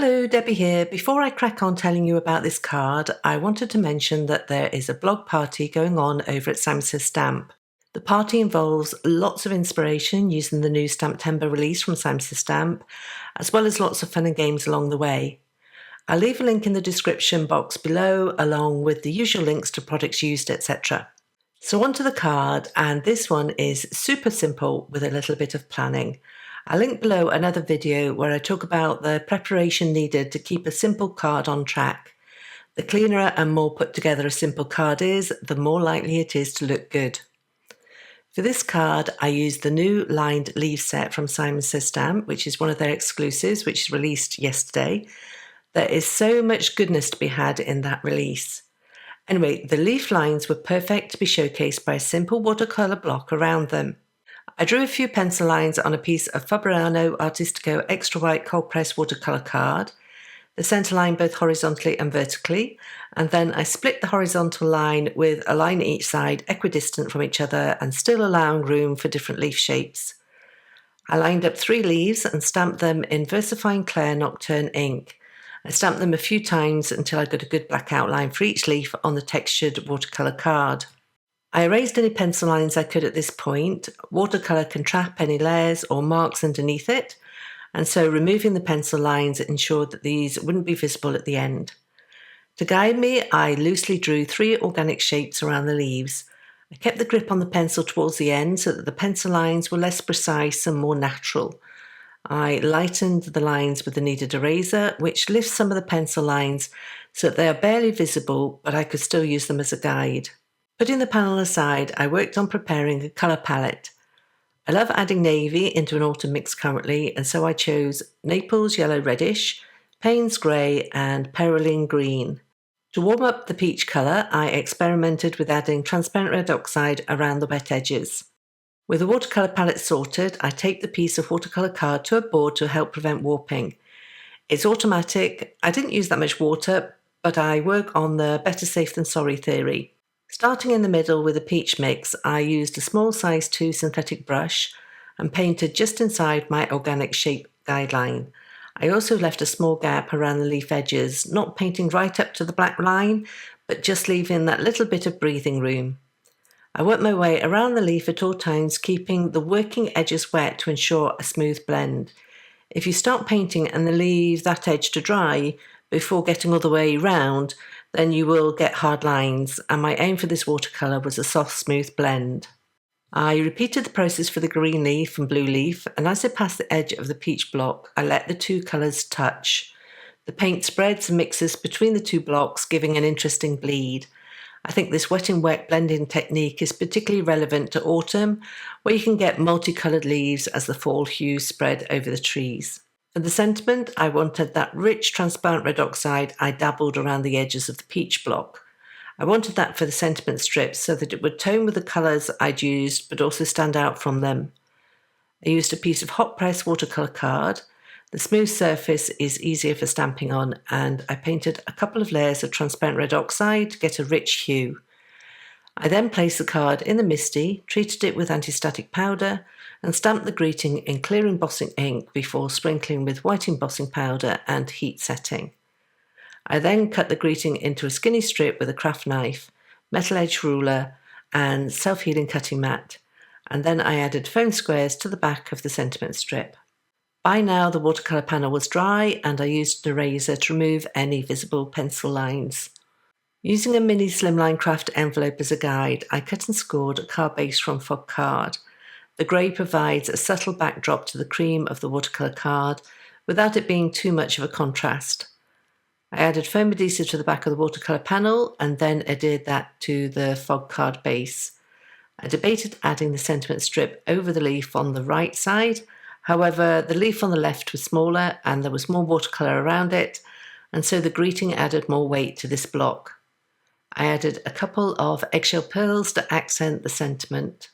Hello, Debbie here. Before I crack on telling you about this card, I wanted to mention that there is a blog party going on over at SSS Stamp. The party involves lots of inspiration using the new Stamptember release from SSS Stamp, as well as lots of fun and games along the way. I'll leave a link in the description box below, along with the usual links to products used, etc. So onto the card, and this one is super simple with a little bit of planning. I'll link below another video where I talk about the preparation needed to keep a simple card on track. The cleaner and more put together a simple card is, the more likely it is to look good. For this card, I used the new Lined Leaves Set from SSS Stamp, which is one of their exclusives, which is released yesterday. There is so much goodness to be had in that release. Anyway, the leaf lines were perfect to be showcased by a simple watercolour block around them. I drew a few pencil lines on a piece of Fabriano Artistico Extra White Cold-Pressed watercolour card, the centre line both horizontally and vertically, and then I split the horizontal line with a line each side equidistant from each other and still allowing room for different leaf shapes. I lined up 3 leaves and stamped them in VersaFine Clair NOCTURNE ink. I stamped them a few times until I got a good black outline for each leaf on the textured watercolour card. I erased any pencil lines I could at this point. Watercolour can trap any layers or marks underneath it, and so removing the pencil lines ensured that these wouldn't be visible at the end. To guide me, I loosely drew 3 organic shapes around the leaves. I kept the grip on the pencil towards the end so that the pencil lines were less precise and more natural. I lightened the lines with the kneaded eraser, which lifts some of the pencil lines so that they are barely visible, but I could still use them as a guide. Putting the panel aside, I worked on preparing a colour palette. I love adding navy into an autumn mix currently, and so I chose Naples Yellow Reddish, Payne's Grey and Peroline Green. To warm up the peach colour, I experimented with adding transparent red oxide around the wet edges. With the watercolour palette sorted, I taped the piece of watercolour card to a board to help prevent warping. It's automatic. I didn't use that much water, but I work on the better safe than sorry theory. Starting in the middle with a peach mix, I used a small size 2 synthetic brush and painted just inside my organic shape guideline. I also left a small gap around the leaf edges, not painting right up to the black line, but just leaving that little bit of breathing room. I worked my way around the leaf at all times, keeping the working edges wet to ensure a smooth blend. If you start painting and then leave that edge to dry before getting all the way round, then you will get hard lines, and my aim for this watercolour was a soft, smooth blend. I repeated the process for the green leaf and blue leaf, and as I passed the edge of the peach block, I let the 2 colours touch. The paint spreads and mixes between the 2 blocks, giving an interesting bleed. I think this wet in wet blending technique is particularly relevant to autumn, where you can get multicoloured leaves as the fall hues spread over the trees. For the sentiment, I wanted that rich transparent red oxide I dabbled around the edges of the peach block. I wanted that for the sentiment strips so that it would tone with the colours I'd used but also stand out from them. I used a piece of hot press watercolour card. The smooth surface is easier for stamping on, and I painted a couple of layers of transparent red oxide to get a rich hue. I then placed the card in the misti, treated it with anti-static powder, and stamped the greeting in clear embossing ink before sprinkling with white embossing powder and heat setting. I then cut the greeting into a skinny strip with a craft knife, metal edge ruler, and self-healing cutting mat, and then I added foam squares to the back of the sentiment strip. By now the watercolour panel was dry, and I used an eraser to remove any visible pencil lines. Using a mini slimline craft envelope as a guide, I cut and scored a card base from FOG Card. The grey provides a subtle backdrop to the cream of the watercolour card without it being too much of a contrast. I added foam adhesive to the back of the watercolour panel and then adhered that to the FOG Card base. I debated adding the sentiment strip over the leaf on the right side. However, the leaf on the left was smaller and there was more watercolour around it, and so the greeting added more weight to this block. I added a couple of eggshell pearls to accent the sentiment.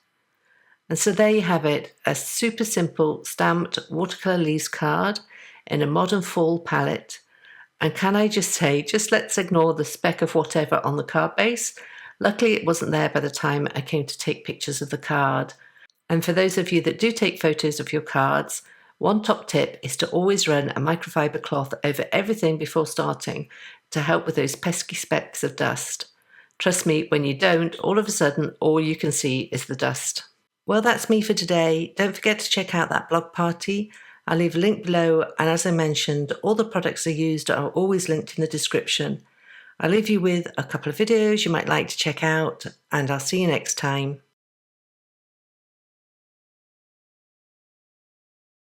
And so there you have it, a super simple stamped watercolour leaves card in a modern fall palette. And can I just say, just let's ignore the speck of whatever on the card base. Luckily it wasn't there by the time I came to take pictures of the card. And for those of you that do take photos of your cards, One top tip is to always run a microfiber cloth over everything before starting to help with those pesky specks of dust. Trust me, when you don't, all of a sudden all you can see is the dust. Well, that's me for today. Don't forget to check out that blog party. I'll leave a link below, and as I mentioned, all the products I used are always linked in the description. I'll leave you with a couple of videos you might like to check out, and I'll see you next time.